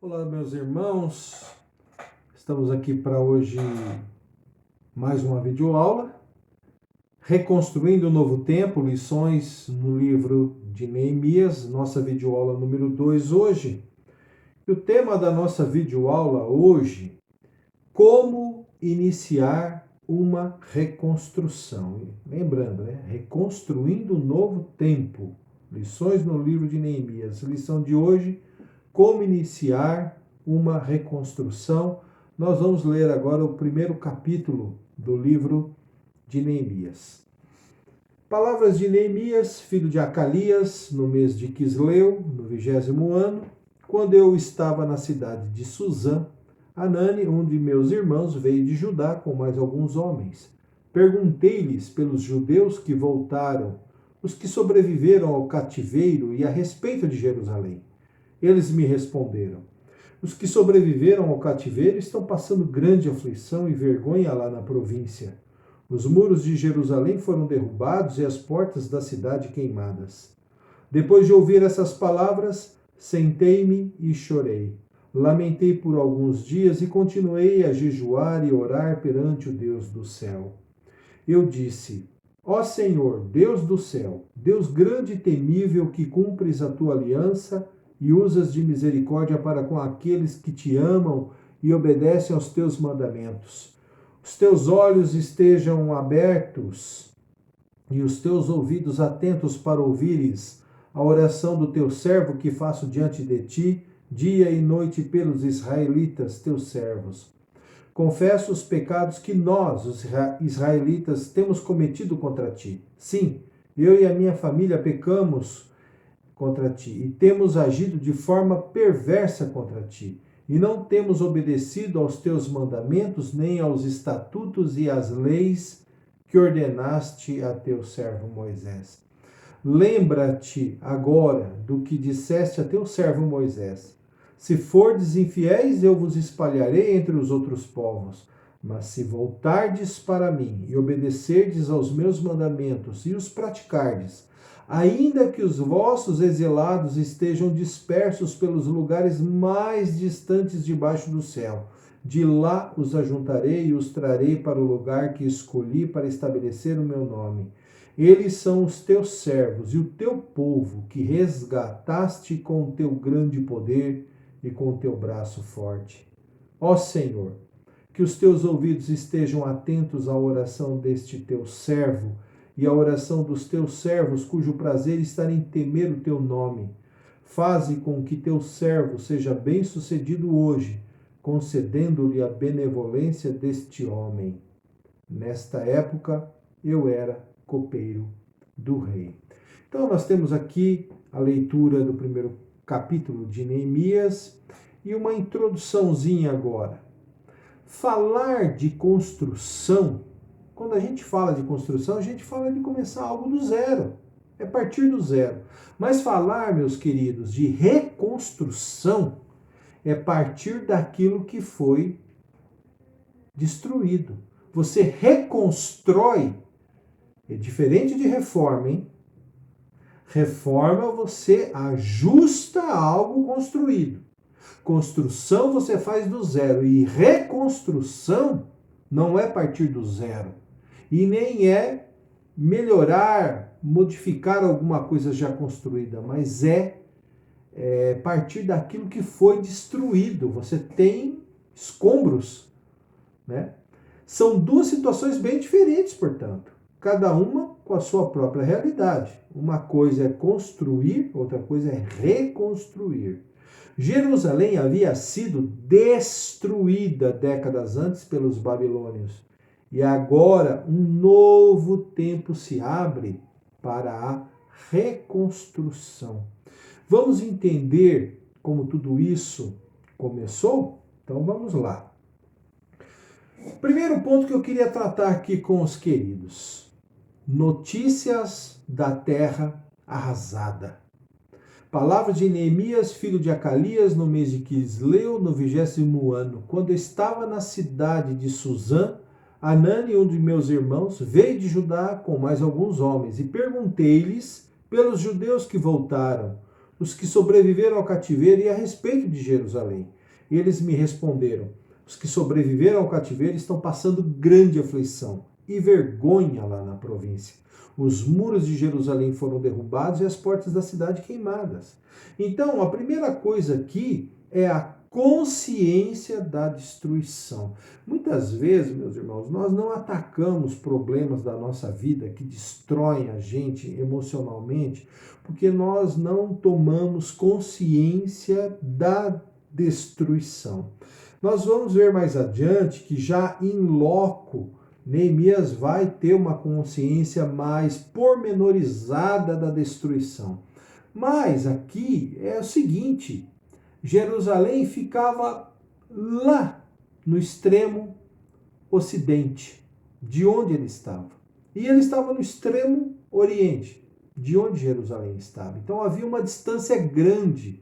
Olá, meus irmãos. Estamos aqui para hoje mais uma videoaula, Reconstruindo o Novo Tempo, lições no livro de Neemias, nossa videoaula número 2 hoje. E o tema da nossa videoaula hoje, como iniciar uma reconstrução. Lembrando, Reconstruindo o Novo Tempo, lições no livro de Neemias. Lição de hoje, como iniciar uma reconstrução. Nós vamos ler agora o primeiro capítulo do livro de Neemias. Palavras de Neemias, filho de Acalias, no mês de Quisleu, no 20º ano, quando eu estava na cidade de Suzã, Hanani, um de meus irmãos, veio de Judá com mais alguns homens. Perguntei-lhes pelos judeus que voltaram, os que sobreviveram ao cativeiro e a respeito de Jerusalém. Eles me responderam: os que sobreviveram ao cativeiro estão passando grande aflição e vergonha lá na província. Os muros de Jerusalém foram derrubados e as portas da cidade queimadas. Depois de ouvir essas palavras, sentei-me e chorei. Lamentei por alguns dias e continuei a jejuar e orar perante o Deus do céu. Eu disse: ó Senhor, Deus do céu, Deus grande e temível, que cumpres a tua aliança e usas de misericórdia para com aqueles que te amam e obedecem aos teus mandamentos. Os teus olhos estejam abertos e os teus ouvidos atentos para ouvires a oração do teu servo que faço diante de ti, dia e noite pelos israelitas, teus servos. Confesso os pecados que nós, os israelitas, temos cometido contra ti. Sim, eu e a minha família pecamos contra ti e temos agido de forma perversa contra ti, e não temos obedecido aos teus mandamentos, nem aos estatutos e às leis que ordenaste a teu servo Moisés. Lembra-te agora do que disseste a teu servo Moisés: se fordes infiéis, eu vos espalharei entre os outros povos. Mas se voltardes para mim e obedecerdes aos meus mandamentos e os praticardes, ainda que os vossos exilados estejam dispersos pelos lugares mais distantes debaixo do céu, de lá os ajuntarei e os trarei para o lugar que escolhi para estabelecer o meu nome. Eles são os teus servos e o teu povo, que resgataste com o teu grande poder e com o teu braço forte. Ó Senhor, que os teus ouvidos estejam atentos à oração deste teu servo e à oração dos teus servos, cujo prazer está em temer o teu nome. Faze com que teu servo seja bem-sucedido hoje, concedendo-lhe a benevolência deste homem. Nesta época, eu era copeiro do rei. Então, nós temos aqui a leitura do primeiro capítulo de Neemias e uma introduçãozinha agora. Falar de construção, quando a gente fala de construção, a gente fala de começar algo do zero, é partir do zero. Mas falar, meus queridos, de reconstrução é partir daquilo que foi destruído. Você reconstrói, é diferente de reforma, hein? Reforma, você ajusta algo construído. Construção você faz do zero, e reconstrução não é partir do zero. E nem é melhorar, modificar alguma coisa já construída, mas é partir daquilo que foi destruído. Você tem escombros, né? São duas situações bem diferentes, portanto, cada uma com a sua própria realidade. Uma coisa é construir, outra coisa é reconstruir. Jerusalém havia sido destruída décadas antes pelos babilônios. E agora um novo tempo se abre para a reconstrução. Vamos entender como tudo isso começou? Então vamos lá. Primeiro ponto que eu queria tratar aqui com os queridos: notícias da terra arrasada. Palavras de Neemias, filho de Acalias, no mês de Quisleu, no 20º ano, quando eu estava na cidade de Suzã, Hanani, um de meus irmãos, veio de Judá com mais alguns homens, e perguntei-lhes pelos judeus que voltaram, os que sobreviveram ao cativeiro, e a respeito de Jerusalém. Eles me responderam: os que sobreviveram ao cativeiro estão passando grande aflição e vergonha lá na província. Os muros de Jerusalém foram derrubados e as portas da cidade queimadas. Então, a primeira coisa aqui é a consciência da destruição. Muitas vezes, meus irmãos, nós não atacamos problemas da nossa vida que destroem a gente emocionalmente, porque nós não tomamos consciência da destruição. Nós vamos ver mais adiante que já em loco, Neemias vai ter uma consciência mais pormenorizada da destruição. Mas aqui é o seguinte: Jerusalém ficava lá no extremo ocidente, de onde ele estava. E ele estava no extremo oriente, de onde Jerusalém estava. Então havia uma distância grande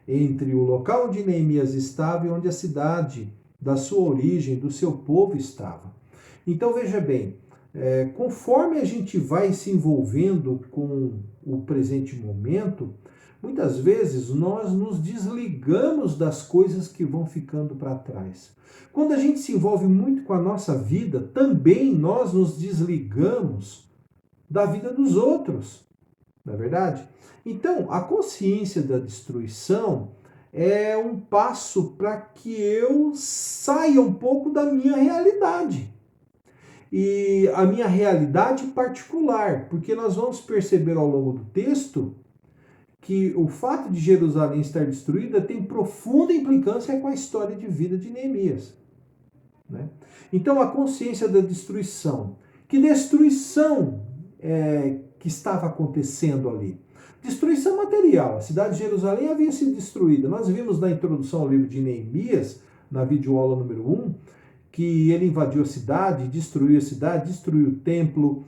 entre o local onde Neemias estava e onde a cidade da sua origem, do seu povo estava. Então veja bem, conforme a gente vai se envolvendo com o presente momento, muitas vezes nós nos desligamos das coisas que vão ficando para trás. Quando a gente se envolve muito com a nossa vida, também nós nos desligamos da vida dos outros, não é verdade? Então, a consciência da destruição é um passo para que eu saia um pouco da minha realidade. E a minha realidade particular, porque nós vamos perceber ao longo do texto que o fato de Jerusalém estar destruída tem profunda implicância com a história de vida de Neemias. Né? Então, a consciência da destruição. Que destruição que estava acontecendo ali? Destruição material. A cidade de Jerusalém havia sido destruída. Nós vimos na introdução ao livro de Neemias, na videoaula número 1, que ele invadiu a cidade, destruiu o templo,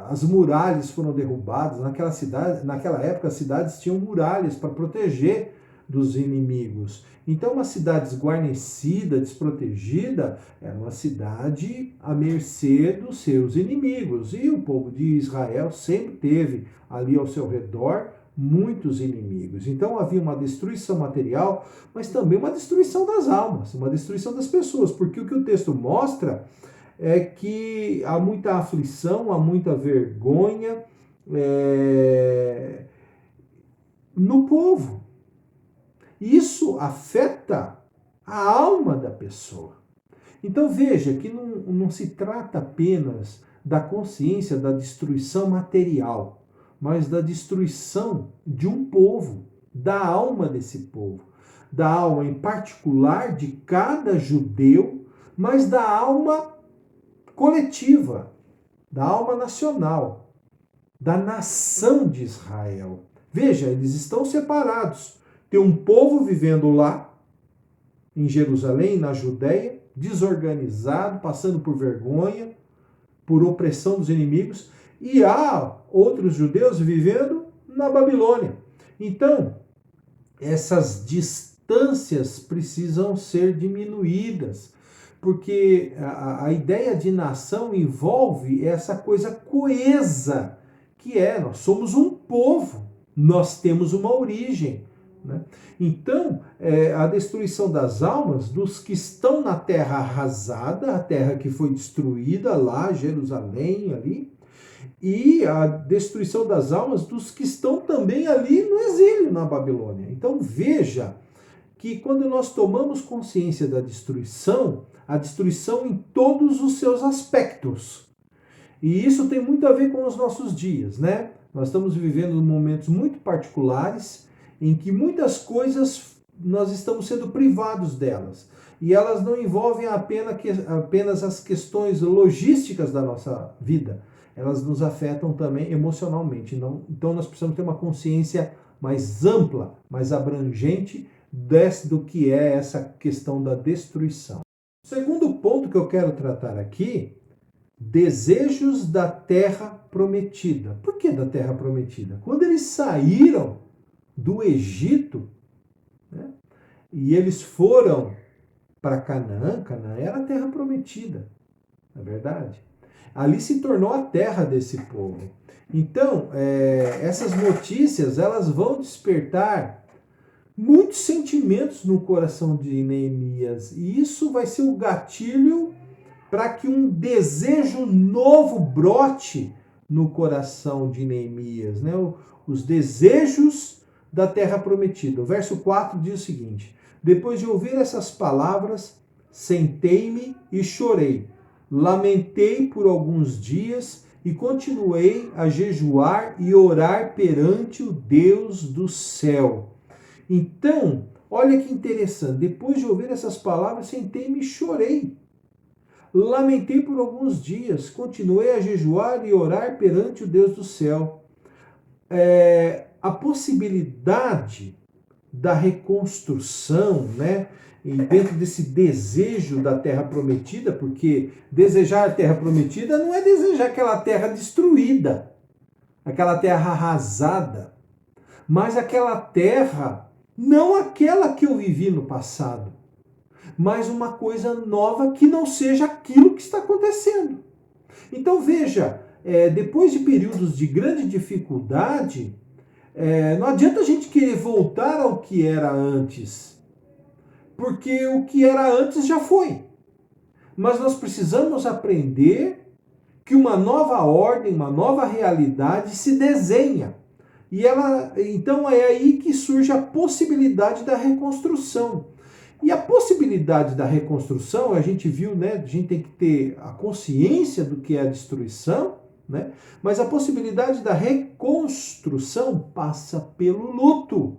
as muralhas foram derrubadas. Naquela época, as cidades tinham muralhas para proteger dos inimigos. Então, uma cidade desguarnecida, desprotegida, era uma cidade à mercê dos seus inimigos. E o povo de Israel sempre teve ali ao seu redor muitos inimigos. Então havia uma destruição material, mas também uma destruição das almas, uma destruição das pessoas, porque o que o texto mostra é que há muita aflição, há muita vergonha no povo. Isso afeta a alma da pessoa. Então veja que não se trata apenas da consciência da destruição material, mas da destruição de um povo, da alma desse povo, da alma em particular de cada judeu, mas da alma coletiva, da alma nacional, da nação de Israel. Veja, eles estão separados. Tem um povo vivendo lá, em Jerusalém, na Judéia, desorganizado, passando por vergonha, por opressão dos inimigos, e há outros judeus vivendo na Babilônia. Então, essas distâncias precisam ser diminuídas, porque a ideia de nação envolve essa coisa coesa, que nós somos um povo, nós temos uma origem. Né? Então, a destruição das almas dos que estão na terra arrasada, a terra que foi destruída lá, Jerusalém, ali, e a destruição das almas dos que estão também ali no exílio na Babilônia. Então veja que quando nós tomamos consciência da destruição, a destruição em todos os seus aspectos. E isso tem muito a ver com os nossos dias, né? Nós estamos vivendo momentos muito particulares em que muitas coisas nós estamos sendo privados delas. E elas não envolvem apenas as questões logísticas da nossa vida. Elas nos afetam também emocionalmente. Então nós precisamos ter uma consciência mais ampla, mais abrangente do que é essa questão da destruição. O segundo ponto que eu quero tratar aqui, desejos da terra prometida. Por que da terra prometida? Quando eles saíram do Egito, né, e eles foram para Canaã, Canaã era a terra prometida, não é verdade? Ali se tornou a terra desse povo. Então, essas notícias, elas vão despertar muitos sentimentos no coração de Neemias. E isso vai ser o gatilho para que um desejo novo brote no coração de Neemias, né? Os desejos da terra prometida. O verso 4 diz o seguinte: depois de ouvir essas palavras, sentei-me e chorei. Lamentei por alguns dias e continuei a jejuar e orar perante o Deus do céu. Então, olha que interessante. Depois de ouvir essas palavras, sentei-me e chorei. Lamentei por alguns dias, continuei a jejuar e orar perante o Deus do céu. A possibilidade da reconstrução, né? E dentro desse desejo da terra prometida, porque desejar a terra prometida não é desejar aquela terra destruída, aquela terra arrasada, mas aquela terra, não aquela que eu vivi no passado, mas uma coisa nova que não seja aquilo que está acontecendo. Então veja, depois de períodos de grande dificuldade, não adianta a gente querer voltar ao que era antes, porque o que era antes já foi. Mas nós precisamos aprender que uma nova ordem, uma nova realidade se desenha. Então é aí que surge a possibilidade da reconstrução. E a possibilidade da reconstrução, a gente viu, né? A gente tem que ter a consciência do que é a destruição, né? Mas a possibilidade da reconstrução passa pelo luto.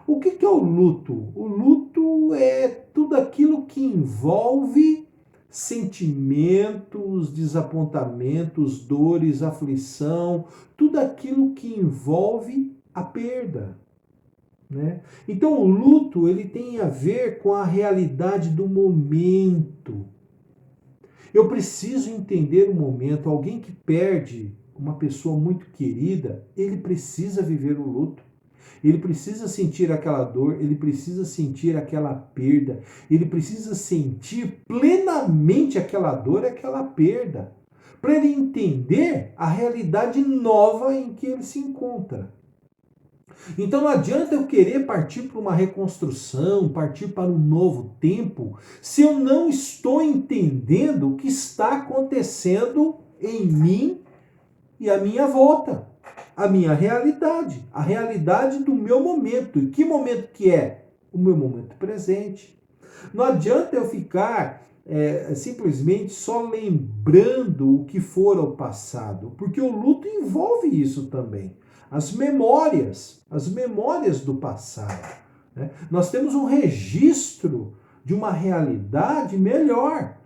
O que é o luto? O luto é tudo aquilo que envolve sentimentos, desapontamentos, dores, aflição, tudo aquilo que envolve a perda. Né? Então o luto ele tem a ver com a realidade do momento. Eu preciso entender o momento. Alguém que perde uma pessoa muito querida, ele precisa viver o luto. Ele precisa sentir aquela dor, ele precisa sentir aquela perda, ele precisa sentir plenamente aquela dor, aquela perda, para ele entender a realidade nova em que ele se encontra. Então não adianta eu querer partir para uma reconstrução, partir para um novo tempo, se eu não estou entendendo o que está acontecendo em mim e à minha volta. A minha realidade, a realidade do meu momento. E que momento que é? O meu momento presente. Não adianta eu ficar simplesmente só lembrando o que for o passado, porque o luto envolve isso também. As memórias do passado. Né? Nós temos um registro de uma realidade melhor.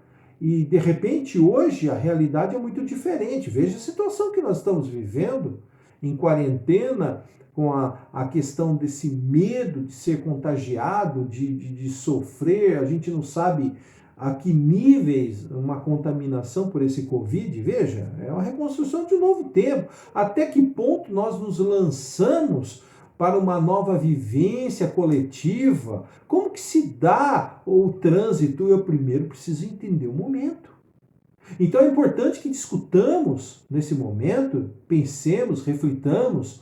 E, de repente, hoje a realidade é muito diferente. Veja a situação que nós estamos vivendo em quarentena, com a questão desse medo de ser contagiado, de sofrer. A gente não sabe a que níveis uma contaminação por esse Covid. Veja, é uma reconstrução de um novo tempo. Até que ponto nós nos lançamos para uma nova vivência coletiva? Como que se dá o trânsito? Eu primeiro preciso entender o momento. Então é importante que discutamos nesse momento, pensemos, reflitamos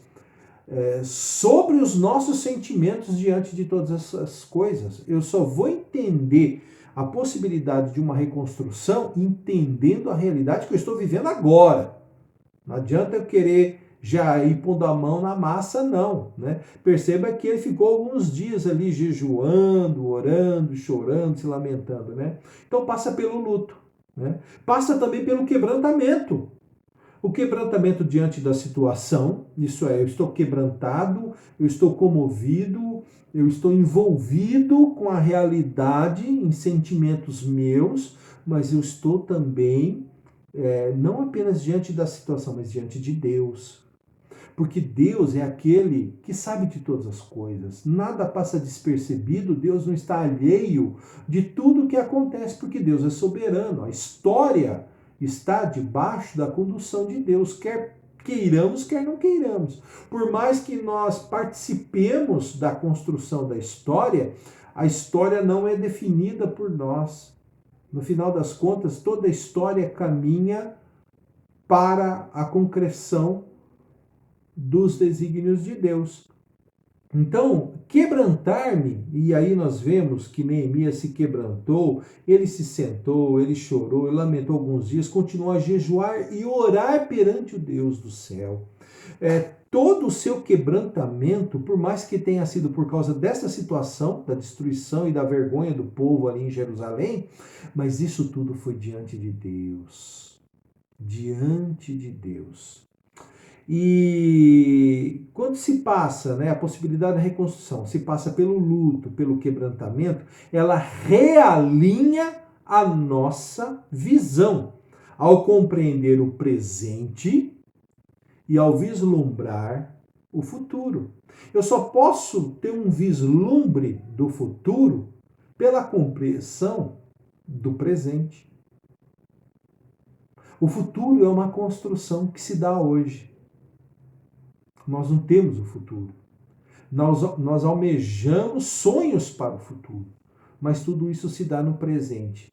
sobre os nossos sentimentos diante de todas essas coisas. Eu só vou entender a possibilidade de uma reconstrução entendendo a realidade que eu estou vivendo agora. Não adianta eu querer já ir pondo a mão na massa, não. Né? Perceba que ele ficou alguns dias ali jejuando, orando, chorando, se lamentando. Né? Então passa pelo luto. Né? Passa também pelo quebrantamento. O quebrantamento diante da situação, isso é, eu estou quebrantado, eu estou comovido, eu estou envolvido com a realidade em sentimentos meus, mas eu estou também, não apenas diante da situação, mas diante de Deus. Porque Deus é aquele que sabe de todas as coisas. Nada passa despercebido, Deus não está alheio de tudo que acontece, porque Deus é soberano. A história está debaixo da condução de Deus, quer queiramos, quer não queiramos. Por mais que nós participemos da construção da história, a história não é definida por nós. No final das contas, toda a história caminha para a concreção dos desígnios de Deus. Então, quebrantar-me, e aí nós vemos que Neemias se quebrantou, ele se sentou, ele chorou, ele lamentou alguns dias, continuou a jejuar e orar perante o Deus do céu. Todo o seu quebrantamento, por mais que tenha sido por causa dessa situação, da destruição e da vergonha do povo ali em Jerusalém, mas isso tudo foi diante de Deus. Diante de Deus. E quando se passa, a possibilidade da reconstrução, se passa pelo luto, pelo quebrantamento, ela realinha a nossa visão ao compreender o presente e ao vislumbrar o futuro. Eu só posso ter um vislumbre do futuro pela compreensão do presente. O futuro é uma construção que se dá hoje. Nós não temos o futuro. Nós almejamos sonhos para o futuro, mas tudo isso se dá no presente.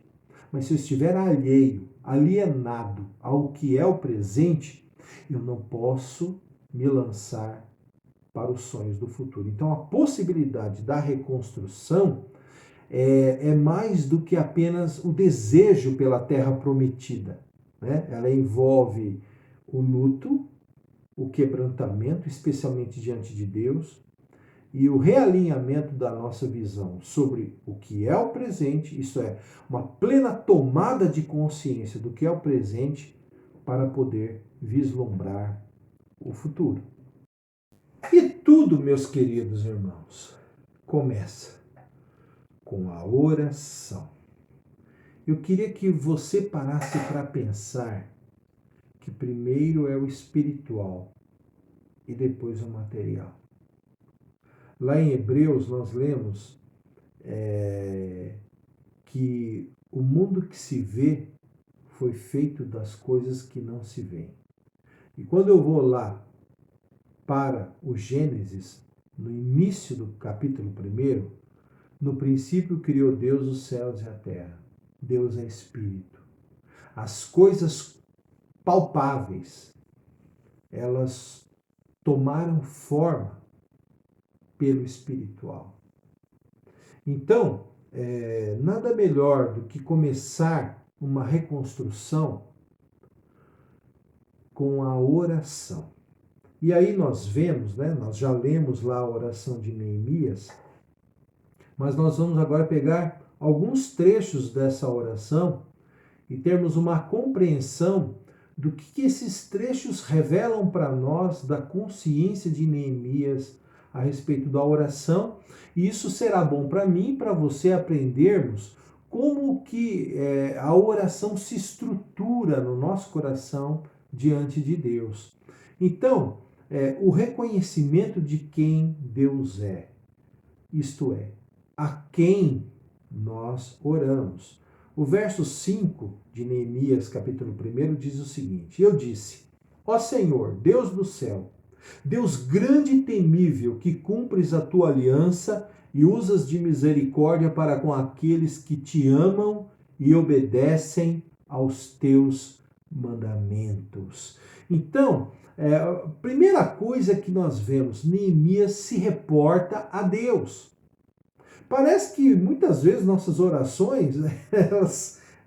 Mas se eu estiver alienado ao que é o presente, eu não posso me lançar para os sonhos do futuro. Então, a possibilidade da reconstrução é mais do que apenas o desejo pela terra prometida, né? Ela envolve o luto, o quebrantamento, especialmente diante de Deus, e o realinhamento da nossa visão sobre o que é o presente, isso é, uma plena tomada de consciência do que é o presente para poder vislumbrar o futuro. E tudo, meus queridos irmãos, começa com a oração. Eu queria que você parasse para pensar que primeiro é o espiritual e depois o material. Lá em Hebreus nós lemos que o mundo que se vê foi feito das coisas que não se veem. E quando eu vou lá para o Gênesis, no início do capítulo 1, no princípio criou Deus os céus e a terra. Deus é espírito. As coisas palpáveis, elas tomaram forma pelo espiritual. Então, nada melhor do que começar uma reconstrução com a oração. E aí nós vemos, nós já lemos lá a oração de Neemias, mas nós vamos agora pegar alguns trechos dessa oração e termos uma compreensão do que esses trechos revelam para nós da consciência de Neemias a respeito da oração. E isso será bom para mim e para você aprendermos como que a oração se estrutura no nosso coração diante de Deus. Então, o reconhecimento de quem Deus é, isto é, a quem nós oramos. O verso 5 de Neemias, capítulo 1, diz o seguinte: Eu disse, ó Senhor, Deus do céu, Deus grande e temível, que cumpres a tua aliança e usas de misericórdia para com aqueles que te amam e obedecem aos teus mandamentos. Então, a primeira coisa que nós vemos, Neemias se reporta a Deus. Parece que muitas vezes nossas orações,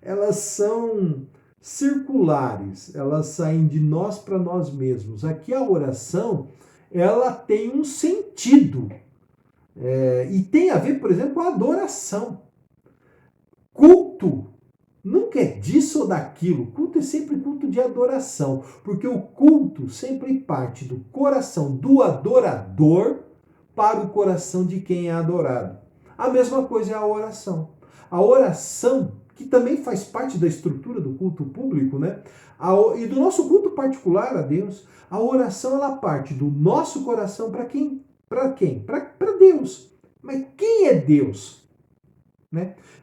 elas são circulares, elas saem de nós para nós mesmos. Aqui a oração, ela tem um sentido, e tem a ver, por exemplo, com a adoração. Culto nunca é disso ou daquilo, culto é sempre culto de adoração, porque o culto sempre parte do coração do adorador para o coração de quem é adorado. A mesma coisa é a oração. A oração, que também faz parte da estrutura do culto público, e do nosso culto particular a Deus, a oração ela parte do nosso coração para quem? Para quem? Para Deus. Mas quem é Deus?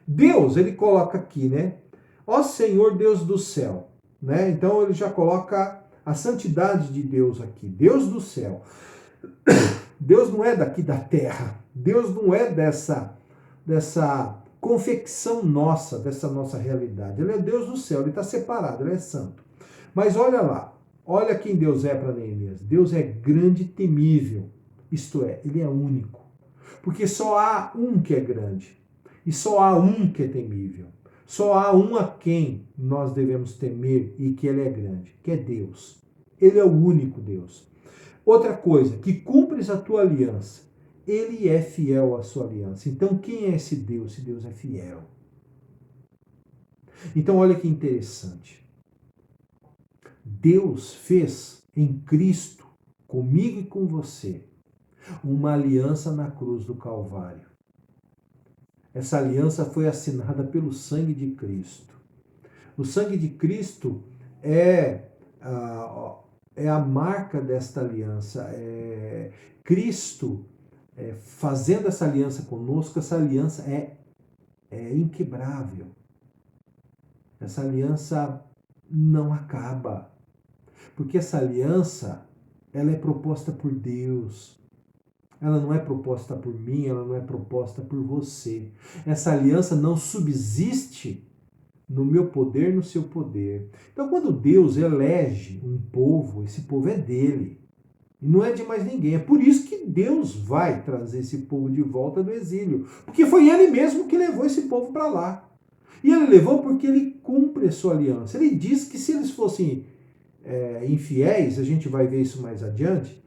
Deus, ele coloca aqui, ó Senhor Deus do céu. Então ele já coloca a santidade de Deus aqui. Deus do céu. Deus não é daqui da terra. Deus não é dessa confecção nossa, dessa nossa realidade. Ele é Deus do céu, ele está separado, ele é santo. Mas olha lá, olha quem Deus é para Neemias. Deus é grande e temível. Isto é, ele é único. Porque só há um que é grande. E só há um que é temível. Só há um a quem nós devemos temer e que ele é grande, que é Deus. Ele é o único Deus. Outra coisa, que cumpres a tua aliança. Ele é fiel à sua aliança. Então, quem é esse Deus? Esse Deus é fiel. Então, olha que interessante. Deus fez em Cristo, comigo e com você, uma aliança na cruz do Calvário. Essa aliança foi assinada pelo sangue de Cristo. O sangue de Cristo é a marca desta aliança. Cristo fazendo essa aliança conosco, essa aliança é inquebrável. Essa aliança não acaba. Porque essa aliança, ela é proposta por Deus. Ela não é proposta por mim, ela não é proposta por você. Essa aliança não subsiste no meu poder, no seu poder. Então, quando Deus elege um povo, esse povo é dele. E não é de mais ninguém. É por isso que Deus vai trazer esse povo de volta do exílio. Porque foi ele mesmo que levou esse povo para lá. E ele levou porque ele cumpre a sua aliança. Ele diz que se eles fossem infiéis, a gente vai ver isso mais adiante,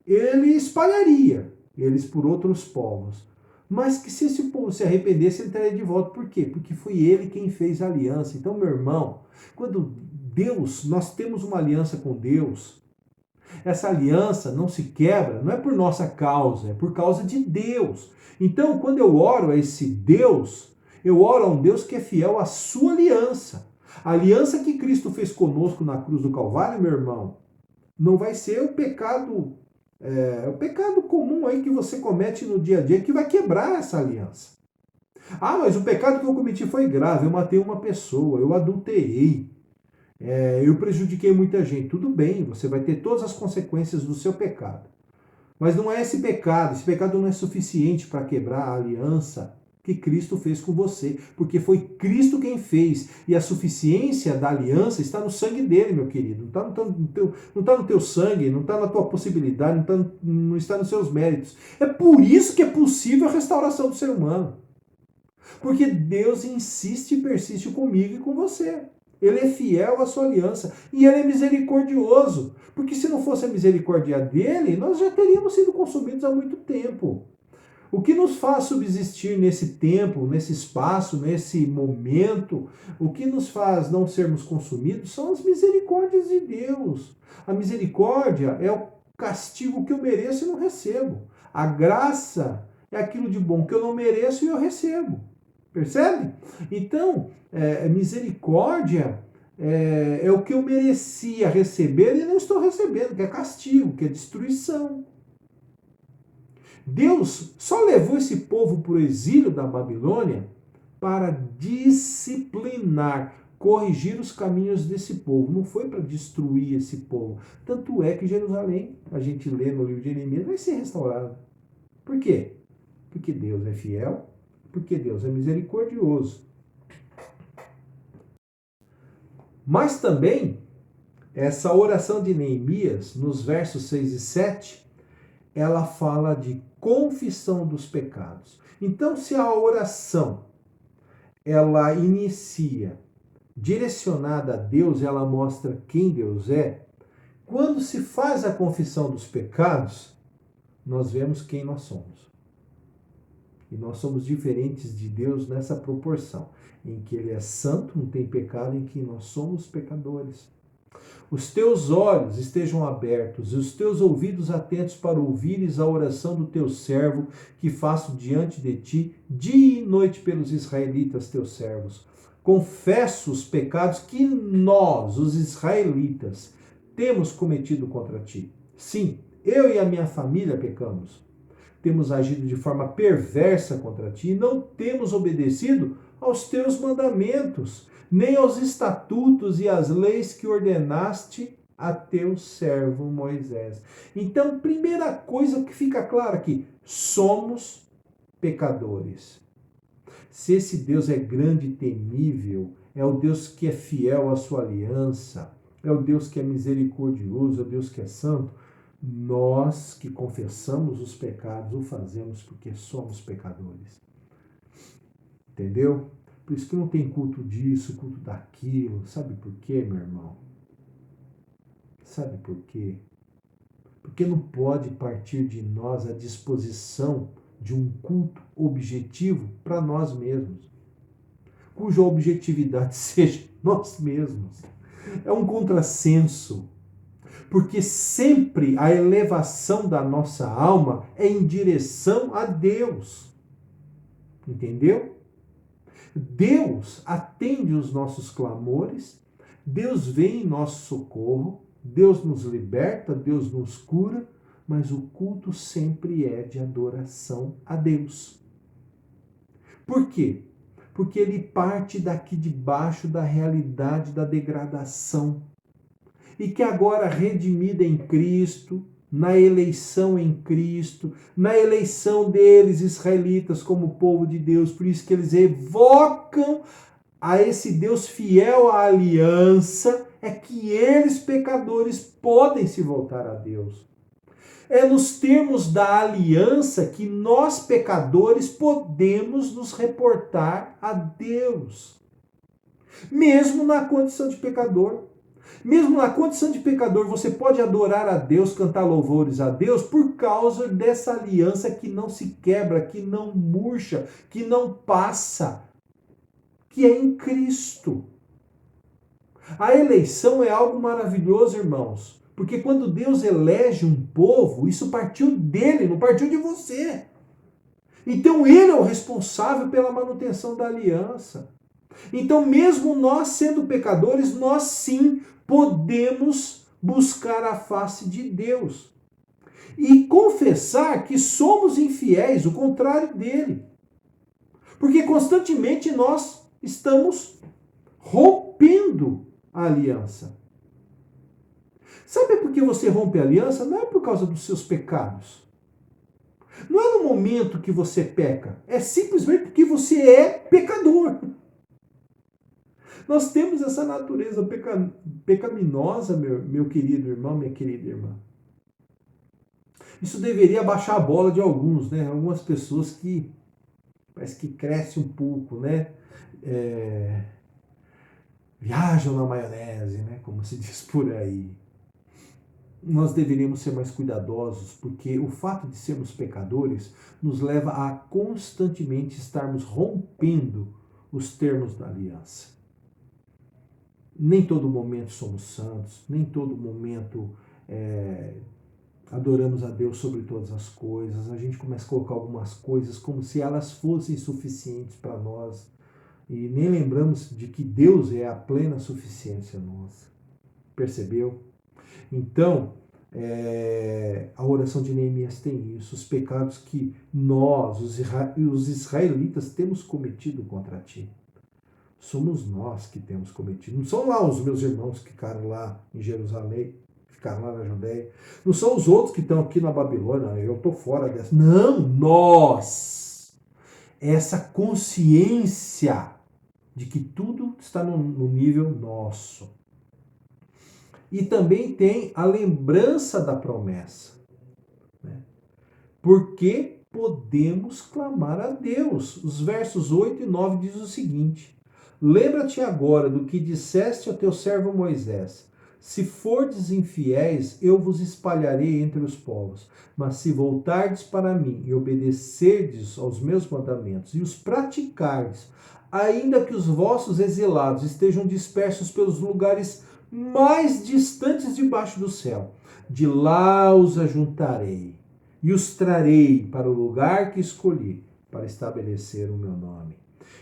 ele espalharia eles por outros povos. Mas que se esse povo se arrependesse, ele traria de volta. Por quê? Porque foi ele quem fez a aliança. Então, meu irmão, quando nós temos uma aliança com Deus, essa aliança não se quebra, não é por nossa causa, é por causa de Deus. Então, quando eu oro a esse Deus, eu oro a um Deus que é fiel à sua aliança. A aliança que Cristo fez conosco na cruz do Calvário, meu irmão, não vai ser o pecado comum aí que você comete no dia a dia que vai quebrar essa aliança. Ah, mas o pecado que eu cometi foi grave, eu matei uma pessoa, eu adulterei, eu prejudiquei muita gente. Tudo bem, você vai ter todas as consequências do seu pecado. Mas não é esse pecado não é suficiente para quebrar a aliança que Cristo fez com você, porque foi Cristo quem fez, e a suficiência da aliança está no sangue dele, meu querido, não está no teu sangue, não está na tua possibilidade, não está nos seus méritos. É por isso que é possível a restauração do ser humano, porque Deus insiste e persiste comigo e com você. Ele é fiel à sua aliança e ele é misericordioso, porque se não fosse a misericórdia dele, nós já teríamos sido consumidos há muito tempo. O que nos faz subsistir nesse tempo, nesse espaço, nesse momento, o que nos faz não sermos consumidos são as misericórdias de Deus. A misericórdia é o castigo que eu mereço e não recebo. A graça é aquilo de bom que eu não mereço e eu recebo. Percebe? Então, misericórdia é o que eu merecia receber e não estou recebendo, que é castigo, que é destruição. Deus só levou esse povo para o exílio da Babilônia para disciplinar, corrigir os caminhos desse povo. Não foi para destruir esse povo. Tanto é que Jerusalém, a gente lê no livro de Neemias, vai ser restaurada. Por quê? Porque Deus é fiel, porque Deus é misericordioso. Mas também, essa oração de Neemias, nos versos 6 e 7, ela fala de confissão dos pecados. Então, se a oração ela inicia direcionada a Deus, ela mostra quem Deus é, quando se faz a confissão dos pecados, nós vemos quem nós somos. E nós somos diferentes de Deus nessa proporção, em que Ele é santo, não tem pecado, em que nós somos pecadores. Os teus olhos estejam abertos e os teus ouvidos atentos para ouvires a oração do teu servo que faço diante de ti, dia e noite pelos israelitas, teus servos. Confesso os pecados que nós, os israelitas, temos cometido contra ti. Sim, eu e a minha família pecamos. Temos agido de forma perversa contra ti e não temos obedecido aos teus mandamentos, nem aos estatutos e às leis que ordenaste a teu servo Moisés. Então, primeira coisa que fica clara aqui, somos pecadores. Se esse Deus é grande e temível, é o Deus que é fiel à sua aliança, é o Deus que é misericordioso, é o Deus que é santo, Nós que confessamos os pecados, o fazemos porque somos pecadores. Entendeu? Por isso que não tem culto disso, culto daquilo. Sabe por quê, meu irmão? Sabe por quê? Porque não pode partir de nós a disposição de um culto objetivo para nós mesmos, cuja objetividade seja nós mesmos. É um contrassenso, porque sempre a elevação da nossa alma é em direção a Deus. Entendeu? Deus atende os nossos clamores, Deus vem em nosso socorro, Deus nos liberta, Deus nos cura, mas o culto sempre é de adoração a Deus. Por quê? Porque ele parte daqui de baixo da realidade da degradação. E que agora redimida em Cristo, na eleição em Cristo, na eleição deles, israelitas, como povo de Deus, por isso que eles evocam a esse Deus fiel à aliança, é que eles, pecadores, podem se voltar a Deus. É nos termos da aliança que nós, pecadores, podemos nos reportar a Deus. Mesmo na condição de pecador. Mesmo na condição de pecador, você pode adorar a Deus, cantar louvores a Deus, por causa dessa aliança que não se quebra, que não murcha, que não passa, que é em Cristo. A eleição é algo maravilhoso, irmãos, porque quando Deus elege um povo, isso partiu dele, não partiu de você. Então ele é o responsável pela manutenção da aliança. Então, mesmo nós sendo pecadores, nós sim podemos buscar a face de Deus e confessar que somos infiéis, o contrário dele. Porque constantemente nós estamos rompendo a aliança. Sabe por que você rompe a aliança? Não é por causa dos seus pecados. Não é no momento que você peca. É simplesmente porque você é pecador. Nós temos essa natureza pecaminosa, meu querido irmão, minha querida irmã. Isso deveria baixar a bola de alguns, né? Algumas pessoas que parece que crescem um pouco, né? Viajam na maionese, né? Como se diz por aí. Nós deveríamos ser mais cuidadosos, porque o fato de sermos pecadores nos leva a constantemente estarmos rompendo os termos da aliança. Nem todo momento somos santos, nem todo momento adoramos a Deus sobre todas as coisas. A gente começa a colocar algumas coisas como se elas fossem suficientes para nós e nem lembramos de que Deus é a plena suficiência nossa. Percebeu? Então, a oração de Neemias tem isso, os pecados que nós, os israelitas, temos cometido contra ti. Somos nós que temos cometido. Não são lá os meus irmãos que ficaram lá em Jerusalém, ficaram lá na Judéia. Não são os outros que estão aqui na Babilônia. Eu estou fora dessa. Não, nós. Essa consciência de que tudo está no nível nosso. E também tem a lembrança da promessa. Né? Porque podemos clamar a Deus. Os versos 8 e 9 diz o seguinte: lembra-te agora do que disseste ao teu servo Moisés. Se fordes infiéis, eu vos espalharei entre os povos. Mas se voltardes para mim e obedecerdes aos meus mandamentos e os praticardes, ainda que os vossos exilados estejam dispersos pelos lugares mais distantes debaixo do céu, de lá os ajuntarei e os trarei para o lugar que escolhi, para estabelecer o meu nome.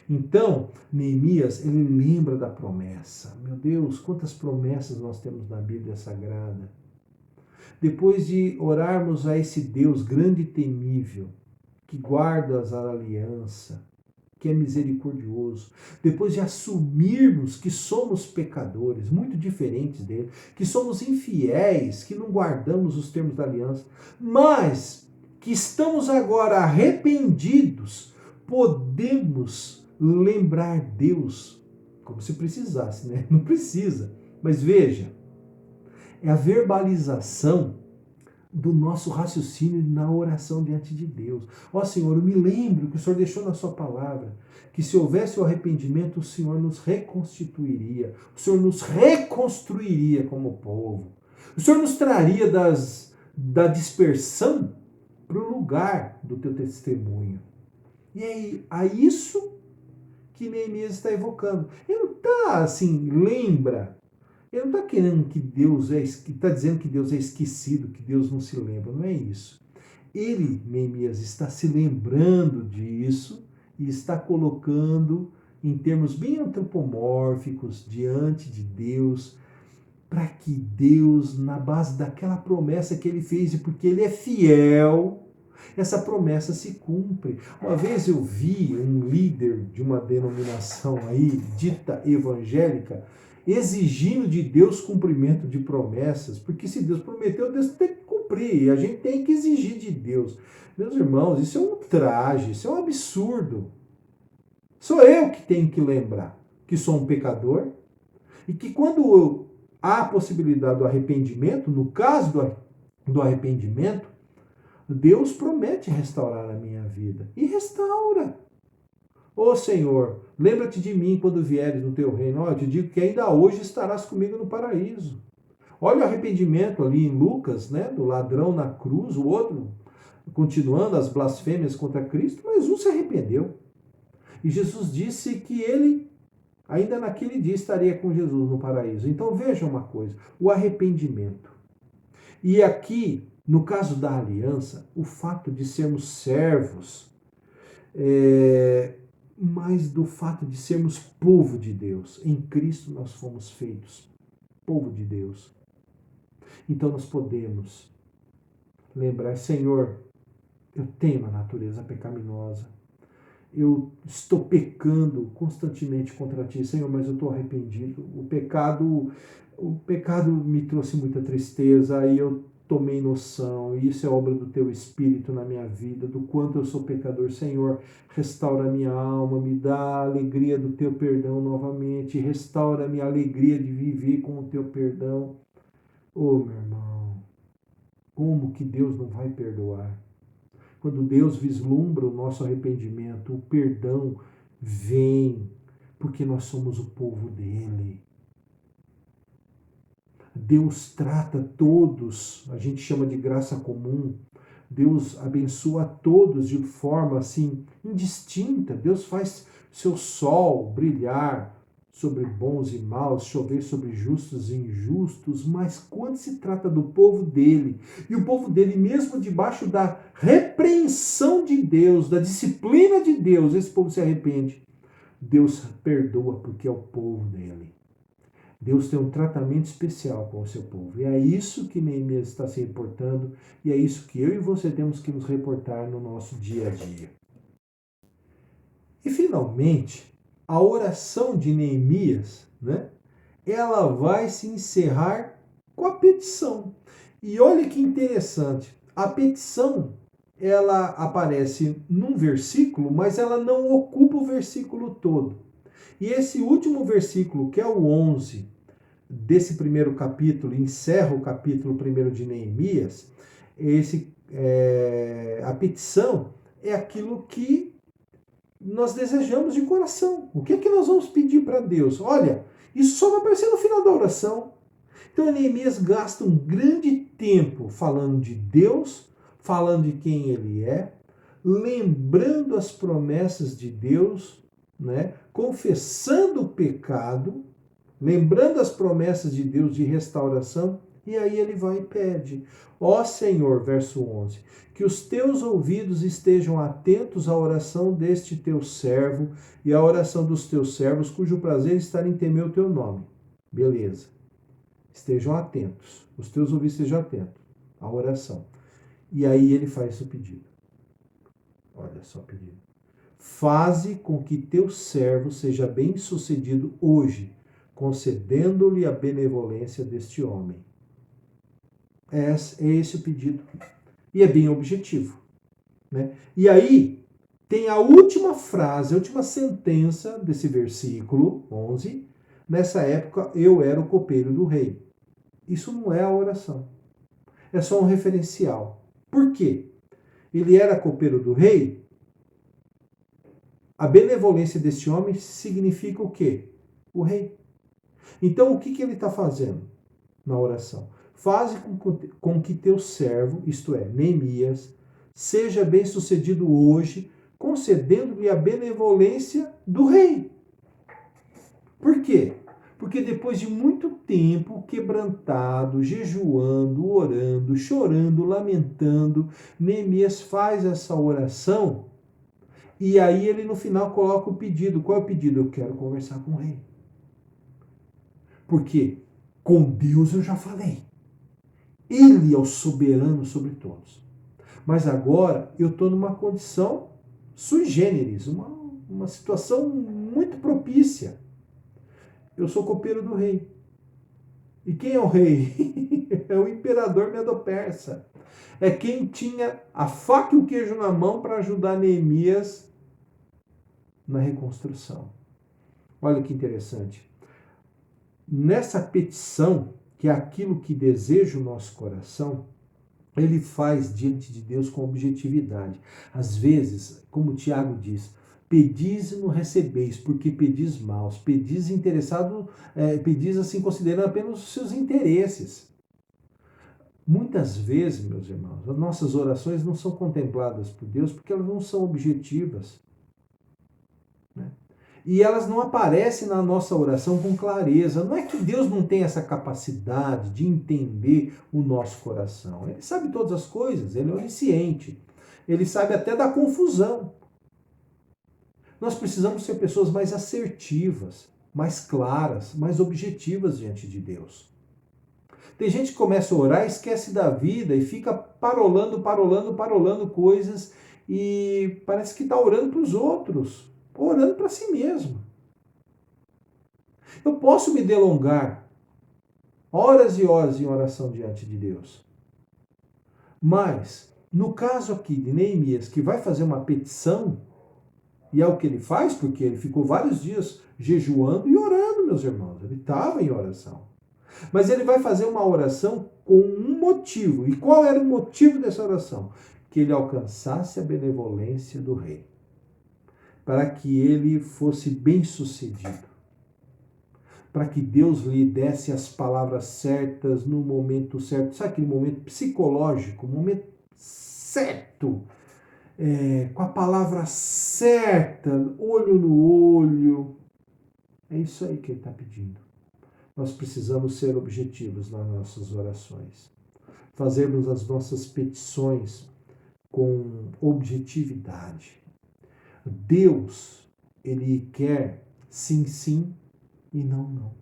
Então, Neemias, ele lembra da promessa. Meu Deus, quantas promessas nós temos na Bíblia Sagrada. Depois de orarmos a esse Deus grande e temível, que guarda a aliança, que é misericordioso, depois de assumirmos que somos pecadores, muito diferentes dele, que somos infiéis, que não guardamos os termos da aliança, mas que estamos agora arrependidos, podemos lembrar Deus, como se precisasse, né? Não precisa, mas veja, é a verbalização do nosso raciocínio na oração diante de Deus. Ó Senhor, eu me lembro que o Senhor deixou na sua palavra que se houvesse o arrependimento, o Senhor nos reconstituiria, o Senhor nos reconstruiria como povo. O Senhor nos traria da dispersão para o lugar do teu testemunho. E é a isso que Neemias está evocando. Ele não está assim, lembra. Ele não está querendo que Deus está dizendo que Deus é esquecido, que Deus não se lembra. Não é isso. Ele, Neemias, está se lembrando disso e está colocando em termos bem antropomórficos diante de Deus, para que Deus, na base daquela promessa que ele fez, e porque ele é fiel, essa promessa se cumpre. Uma vez eu vi um líder de uma denominação aí, dita evangélica, exigindo de Deus cumprimento de promessas, porque se Deus prometeu, Deus tem que cumprir, e a gente tem que exigir de Deus. Meus irmãos, isso é um ultraje, isso é um absurdo. Sou eu que tenho que lembrar que sou um pecador, e que quando há a possibilidade do arrependimento, no caso do arrependimento, Deus promete restaurar a minha vida. E restaura. Ô Senhor, lembra-te de mim quando vieres no teu reino. Eu te digo que ainda hoje estarás comigo no paraíso. Olha o arrependimento ali em Lucas, né, do ladrão na cruz, o outro continuando as blasfêmias contra Cristo, mas um se arrependeu. E Jesus disse que ele, ainda naquele dia, estaria com Jesus no paraíso. Então veja uma coisa, o arrependimento. E aqui, no caso da aliança, o fato de sermos servos, mas do fato de sermos povo de Deus. Em Cristo nós fomos feitos povo de Deus. Então nós podemos lembrar, Senhor, eu tenho uma natureza pecaminosa. Eu estou pecando constantemente contra ti, Senhor, mas eu estou arrependido. O pecado me trouxe muita tristeza, aí eu tomei noção, e isso é obra do teu Espírito na minha vida, do quanto eu sou pecador. Senhor, restaura a minha alma, me dá a alegria do teu perdão novamente, restaura a minha alegria de viver com o teu perdão. Oh, meu irmão, como que Deus não vai perdoar? Quando Deus vislumbra o nosso arrependimento, o perdão vem, porque nós somos o povo dele. Deus trata todos, a gente chama de graça comum. Deus abençoa a todos de forma assim indistinta. Deus faz seu sol brilhar sobre bons e maus, chover sobre justos e injustos, mas quando se trata do povo dele, e o povo dele mesmo debaixo da repreensão de Deus, da disciplina de Deus, esse povo se arrepende. Deus perdoa porque é o povo dele. Deus tem um tratamento especial com o seu povo. E é isso que Neemias está se reportando, e é isso que eu e você temos que nos reportar no nosso dia a dia. E finalmente, a oração de Neemias, né, ela vai se encerrar com a petição. E olha que interessante, a petição ela aparece num versículo, mas ela não ocupa o versículo todo. E esse último versículo, que é o 11 desse primeiro capítulo, encerra o capítulo 1 de Neemias, a petição é aquilo que nós desejamos de coração. O que é que nós vamos pedir para Deus? Olha, isso só vai aparecer no final da oração. Então Neemias gasta um grande tempo falando de Deus, falando de quem ele é, lembrando as promessas de Deus, né? Confessando o pecado, lembrando as promessas de Deus de restauração, e aí ele vai e pede: ó Senhor, verso 11, que os teus ouvidos estejam atentos à oração deste teu servo e à oração dos teus servos, cujo prazer está em temer o teu nome. Beleza. Estejam atentos, os teus ouvidos estejam atentos à oração. E aí ele faz o pedido. Olha só o pedido. Faze com que teu servo seja bem sucedido hoje, concedendo-lhe a benevolência deste homem. É esse o pedido. E é bem objetivo, né? E aí tem a última frase, a última sentença desse versículo 11. Nessa época eu era o copeiro do rei. Isso não é a oração. é só um referencial. Por quê? Ele era copeiro do rei. A benevolência desse homem significa o quê? O rei. Então, o que ele está fazendo na oração? Faze com que teu servo, isto é, Neemias, seja bem sucedido hoje, concedendo-lhe a benevolência do rei. Por quê? Porque depois de muito tempo quebrantado, jejuando, orando, chorando, lamentando, Neemias faz essa oração e aí ele no final coloca o pedido. Qual é o pedido? Eu quero conversar com o rei. Porque com Deus eu já falei. Ele é o soberano sobre todos. Mas agora eu estou numa condição sui generis, uma situação muito propícia. Eu sou copeiro do rei. E quem é o rei? É o imperador Medo-Persa. É quem tinha a faca e o queijo na mão para ajudar Neemias na reconstrução. Olha que interessante. Nessa petição, que é aquilo que deseja o nosso coração, ele faz diante de Deus com objetividade. Às vezes, como Tiago diz, pedis e não recebeis, porque pedis maus, pedis interessado, pedis assim considerando apenas os seus interesses. Muitas vezes, meus irmãos, as nossas orações não são contempladas por Deus porque elas não são objetivas, né? E elas não aparecem na nossa oração com clareza. Não é que Deus não tem essa capacidade de entender o nosso coração. Ele sabe todas as coisas, ele é onisciente. Ele sabe até da confusão. Nós precisamos ser pessoas mais assertivas, mais claras, mais objetivas diante de Deus. Tem gente que começa a orar, esquece da vida e fica parolando coisas e parece que está orando para os outros, orando para si mesmo. Eu posso me delongar horas e horas em oração diante de Deus. Mas, no caso aqui de Neemias, que vai fazer uma petição, e é o que ele faz, porque ele ficou vários dias jejuando e orando, meus irmãos. Ele estava em oração. Mas ele vai fazer uma oração com um motivo. E qual era o motivo dessa oração? Que ele alcançasse a benevolência do rei. Para que ele fosse bem-sucedido. Para que Deus lhe desse as palavras certas no momento certo. Sabe aquele momento psicológico? O momento certo. Com a palavra certa, olho no olho. É isso aí que ele está pedindo. Nós precisamos ser objetivos nas nossas orações. Fazermos as nossas petições com objetividade. Deus, ele quer sim, sim e não, não.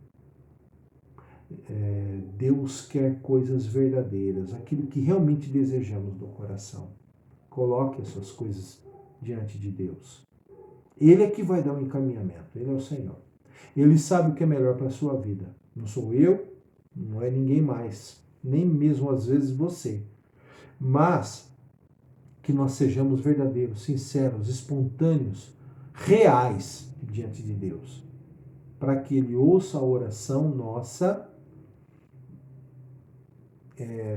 Deus quer coisas verdadeiras, aquilo que realmente desejamos do coração. Coloque essas coisas diante de Deus. Ele é que vai dar um encaminhamento, ele é o Senhor. Ele sabe o que é melhor para a sua vida. Não sou eu, não é ninguém mais, nem mesmo às vezes você. Mas que nós sejamos verdadeiros, sinceros, espontâneos, reais diante de Deus. Para que Ele ouça a oração nossa,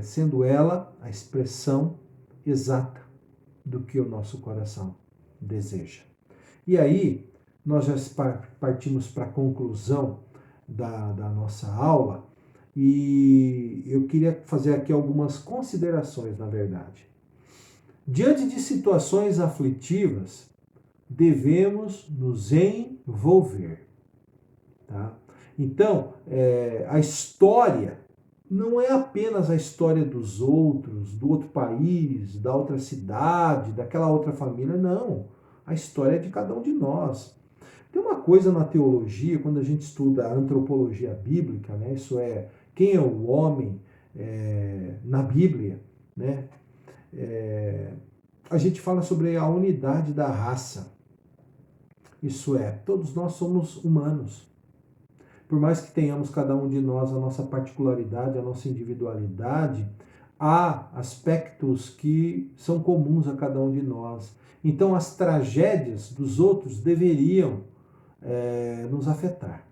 sendo ela a expressão exata do que o nosso coração deseja. E aí, nós já partimos para a conclusão da nossa aula e eu queria fazer aqui algumas considerações, na verdade. Diante de situações aflitivas, devemos nos envolver. Tá? Então, a história não é apenas a história dos outros, do outro país, da outra cidade, daquela outra família, não. A história é de cada um de nós. Tem uma coisa na teologia, quando a gente estuda a antropologia bíblica, né? Isso é, quem é o homem na Bíblia, né? A gente fala sobre a unidade da raça. Isso é, todos nós somos humanos. Por mais que tenhamos cada um de nós a nossa particularidade, a nossa individualidade, há aspectos que são comuns a cada um de nós. Então, as tragédias dos outros deveriam nos afetar.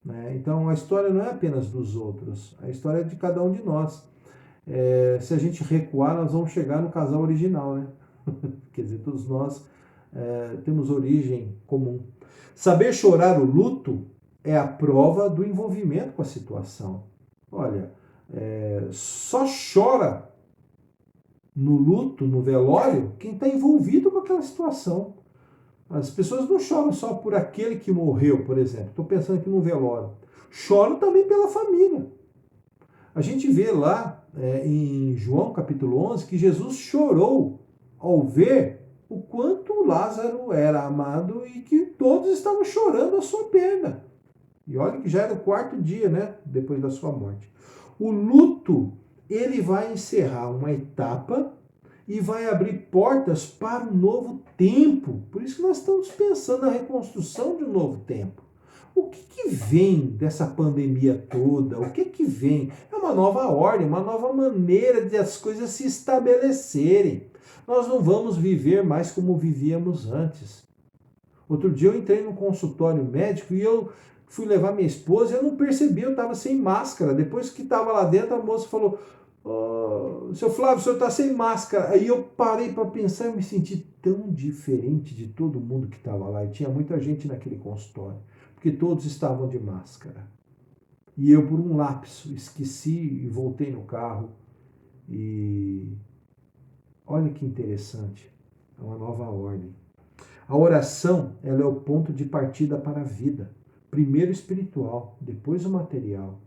Né? Então, a história não é apenas dos outros, a história é de cada um de nós. Se a gente recuar, nós vamos chegar no casal original, né? Quer dizer, todos nós temos origem comum. Saber chorar o luto é a prova do envolvimento com a situação. Olha, só chora no luto, no velório, quem está envolvido com aquela situação. As pessoas não choram só por aquele que morreu, por exemplo. Estou pensando aqui no velório. Choram também pela família. A gente vê lá em João capítulo 11 que Jesus chorou ao ver o quanto Lázaro era amado e que todos estavam chorando a sua perda. E olha que já era o quarto dia, né, depois da sua morte. O luto, ele vai encerrar uma etapa e vai abrir portas para um novo tempo. Por isso que nós estamos pensando na reconstrução de um novo tempo. O que vem dessa pandemia toda? O que vem? É uma nova ordem, uma nova maneira de as coisas se estabelecerem. Nós não vamos viver mais como vivíamos antes. Outro dia eu entrei num consultório médico e eu fui levar minha esposa e eu não percebi, eu estava sem máscara. Depois que estava lá dentro, a moça falou: seu Flávio, o senhor está sem máscara. Aí eu parei para pensar e me senti tão diferente de todo mundo que estava lá. E tinha muita gente naquele consultório, porque todos estavam de máscara. E eu, por um lapso, esqueci e voltei no carro. E olha que interessante, é uma nova ordem. A oração, ela é o ponto de partida para a vida. Primeiro espiritual, depois o material.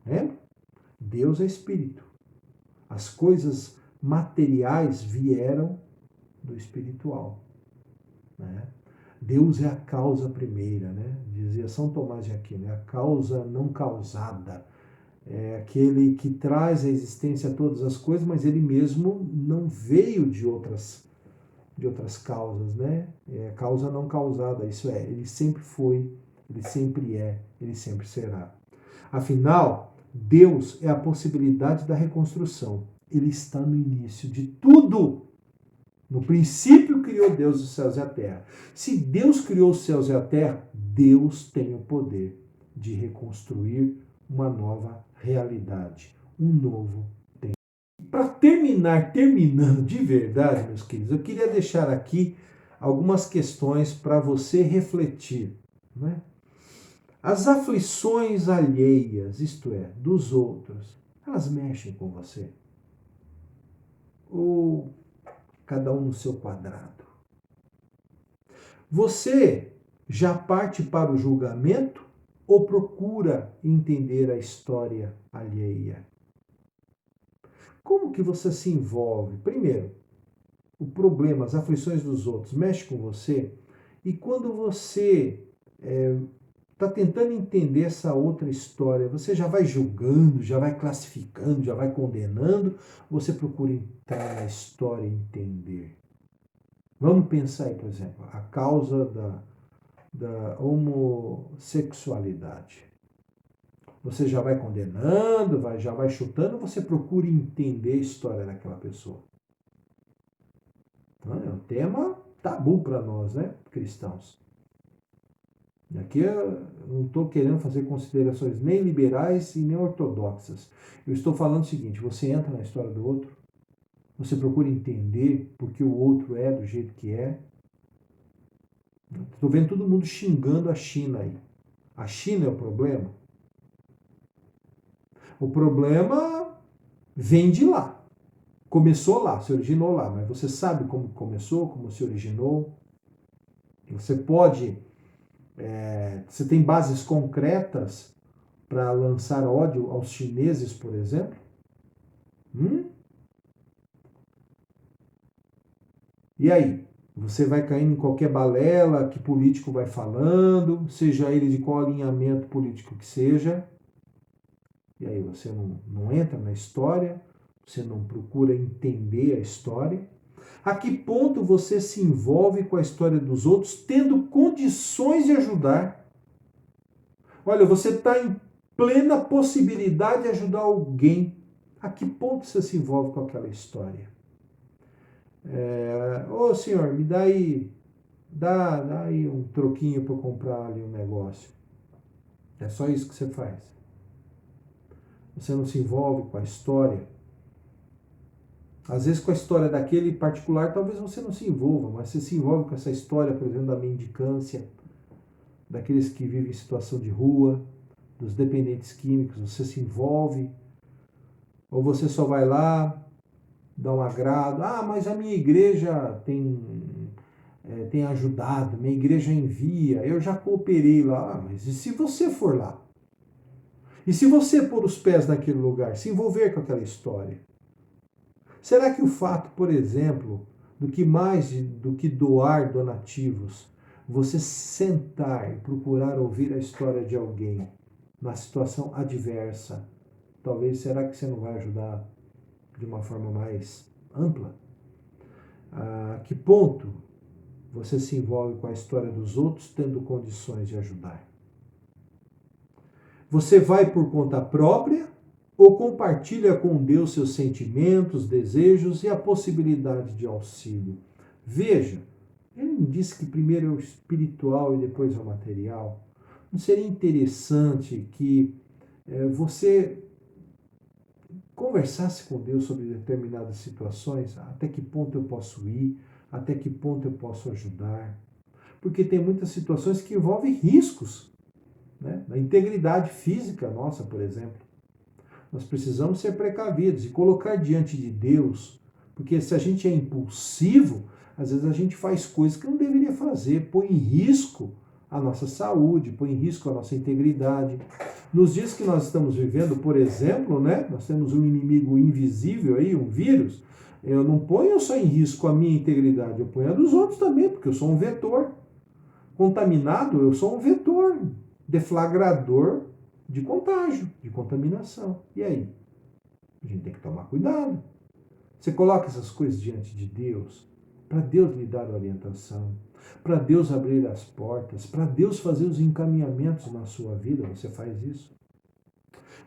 Lembra? Deus é espírito. As coisas materiais vieram do espiritual. Né? Deus é a causa primeira, né? Dizia São Tomás de Aquino, é a causa não causada. É aquele que traz à existência todas as coisas, mas ele mesmo não veio de outras causas, né? É causa não causada, isso é, ele sempre foi, ele sempre é, ele sempre será. Afinal, Deus é a possibilidade da reconstrução. Ele está no início de tudo. No princípio criou Deus os céus e a terra. Se Deus criou os céus e a terra, Deus tem o poder de reconstruir uma nova realidade, um novo tempo. Para terminando de verdade, meus queridos, eu queria deixar aqui algumas questões para você refletir. Né? As aflições alheias, isto é, dos outros, elas mexem com você? Ou cada um no seu quadrado? Você já parte para o julgamento ou procura entender a história alheia? Como que você se envolve? Primeiro, o problema, as aflições dos outros mexem com você? E quando você está tentando entender essa outra história, você já vai julgando, já vai classificando, já vai condenando, você procura entrar na história e entender. Vamos pensar aí, por exemplo, a causa da homossexualidade. Você já vai condenando, já vai chutando, você procura entender a história daquela pessoa. Então, é um tema tabu para nós, né, cristãos. Aqui eu não estou querendo fazer considerações nem liberais e nem ortodoxas. Eu estou falando o seguinte: você entra na história do outro, você procura entender porque o outro é do jeito que é. Estou vendo todo mundo xingando a China aí. A China é o problema? O problema vem de lá. Começou lá, se originou lá, mas você sabe como começou, como se originou. Você pode, você tem bases concretas para lançar ódio aos chineses, por exemplo? E aí? Você vai caindo em qualquer balela que político vai falando, seja ele de qual alinhamento político que seja. E aí você não entra na história, você não procura entender a história. A que ponto você se envolve com a história dos outros, tendo condições de ajudar? Olha, você está em plena possibilidade de ajudar alguém. A que ponto você se envolve com aquela história? Ô senhor, me dá aí, dá aí um troquinho para eu comprar ali um negócio. É só isso que você faz. Você não se envolve com a história. Às vezes com a história daquele particular, talvez você não se envolva, mas você se envolve com essa história, por exemplo, da mendicância, daqueles que vivem em situação de rua, dos dependentes químicos, você se envolve, ou você só vai lá, dá um agrado, mas a minha igreja tem ajudado, minha igreja envia, eu já cooperei lá, mas e se você for lá? E se você pôr os pés naquele lugar, se envolver com aquela história? Será que o fato, por exemplo, do que doar donativos, você sentar e procurar ouvir a história de alguém na situação adversa, talvez, será que você não vai ajudar de uma forma mais ampla? A que ponto você se envolve com a história dos outros tendo condições de ajudar? Você vai por conta própria ou compartilha com Deus seus sentimentos, desejos e a possibilidade de auxílio? Veja, ele não disse que primeiro é o espiritual e depois é o material. Não seria interessante que você conversasse com Deus sobre determinadas situações? Até que ponto eu posso ir? Até que ponto eu posso ajudar? Porque tem muitas situações que envolvem riscos, né? Na integridade física nossa, por exemplo. Nós precisamos ser precavidos e colocar diante de Deus, porque se a gente é impulsivo, às vezes a gente faz coisas que não deveria fazer, põe em risco a nossa saúde, põe em risco a nossa integridade. Nos dias que nós estamos vivendo, por exemplo, né, nós temos um inimigo invisível aí, um vírus. Eu não ponho só em risco a minha integridade, eu ponho a dos outros também, porque eu sou um vetor. Contaminado, eu sou um vetor deflagrador de contágio, de contaminação. E aí? A gente tem que tomar cuidado. Você coloca essas coisas diante de Deus, para Deus lhe dar orientação, para Deus abrir as portas, para Deus fazer os encaminhamentos na sua vida. Você faz isso?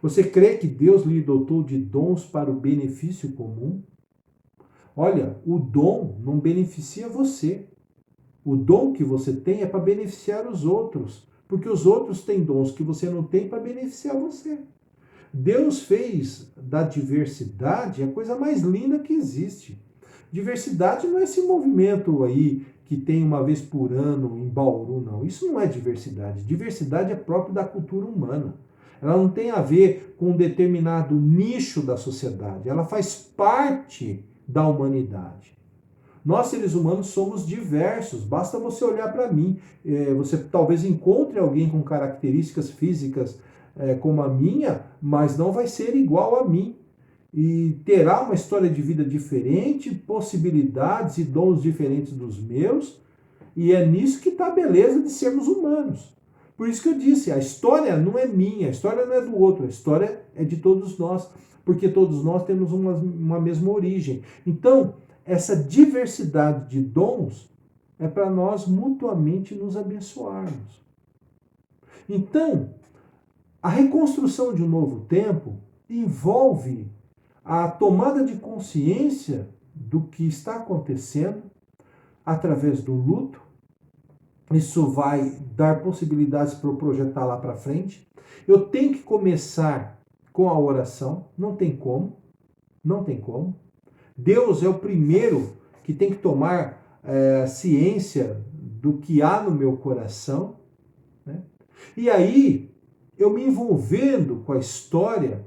Você crê que Deus lhe dotou de dons para o benefício comum? Olha, o dom não beneficia você. O dom que você tem é para beneficiar os outros, porque os outros têm dons que você não tem para beneficiar você. Deus fez da diversidade a coisa mais linda que existe. Diversidade não é esse movimento aí que tem uma vez por ano em Bauru, não. Isso não é diversidade. Diversidade é próprio da cultura humana. Ela não tem a ver com um determinado nicho da sociedade. Ela faz parte da humanidade. Nós, seres humanos, somos diversos. Basta você olhar para mim. Você talvez encontre alguém com características físicas como a minha, mas não vai ser igual a mim. E terá uma história de vida diferente, possibilidades e dons diferentes dos meus. E é nisso que está a beleza de sermos humanos. Por isso que eu disse, a história não é minha, a história não é do outro, a história é de todos nós. Porque todos nós temos uma mesma origem. Então, essa diversidade de dons é para nós mutuamente nos abençoarmos. Então, a reconstrução de um novo tempo envolve a tomada de consciência do que está acontecendo através do luto. Isso vai dar possibilidades para eu projetar lá para frente. Eu tenho que começar com a oração, não tem como. Deus é o primeiro que tem que tomar ciência do que há no meu coração, né? E aí, eu me envolvendo com a história,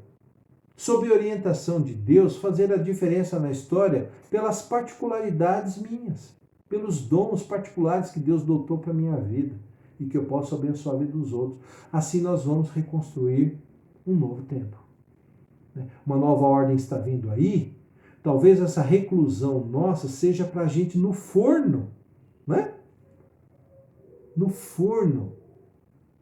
sob orientação de Deus, fazer a diferença na história pelas particularidades minhas, pelos dons particulares que Deus dotou para a minha vida e que eu posso abençoar a vida dos outros. Assim nós vamos reconstruir um novo tempo. Uma nova ordem está vindo aí. Talvez essa reclusão nossa seja para a gente no forno, né? No forno,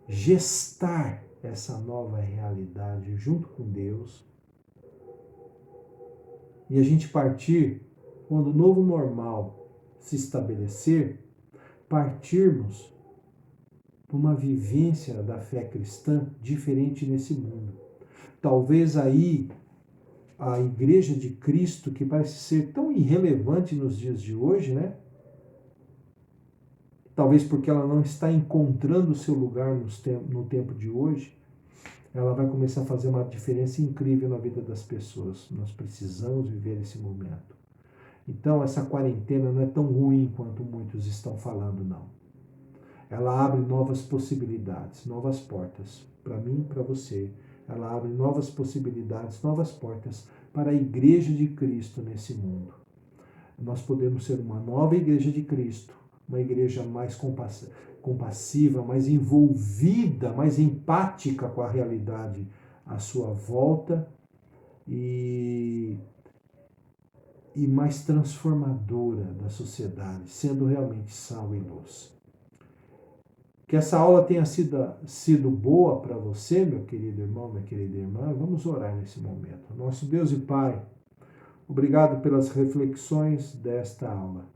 gestar essa nova realidade junto com Deus. E a gente partir, quando o novo normal se estabelecer, partirmos para uma vivência da fé cristã diferente nesse mundo. Talvez aí a Igreja de Cristo, que parece ser tão irrelevante nos dias de hoje, né? Talvez porque ela não está encontrando o seu lugar no tempo de hoje, ela vai começar a fazer uma diferença incrível na vida das pessoas. Nós precisamos viver esse momento. Então, essa quarentena não é tão ruim quanto muitos estão falando, não. Ela abre novas possibilidades, novas portas, para mim e para você. Ela abre novas possibilidades, novas portas para a Igreja de Cristo nesse mundo. Nós podemos ser uma nova Igreja de Cristo, uma igreja mais compassiva, mais envolvida, mais empática com a realidade à sua volta e mais transformadora da sociedade, sendo realmente sal e luz. Que essa aula tenha sido boa para você, meu querido irmão, minha querida irmã. Vamos orar nesse momento. Nosso Deus e Pai, obrigado pelas reflexões desta aula.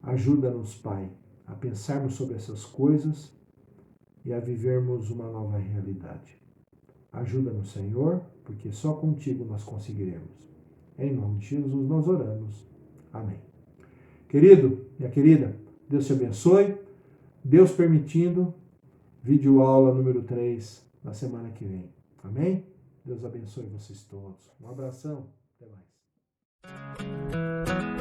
Ajuda-nos, Pai, a pensarmos sobre essas coisas e a vivermos uma nova realidade. Ajuda-nos, Senhor, porque só contigo nós conseguiremos. Em nome de Jesus nós oramos. Amém. Querido, minha querida, Deus te abençoe. Deus permitindo, videoaula número 3 na semana que vem. Amém? Deus abençoe vocês todos. Um abração. Até mais.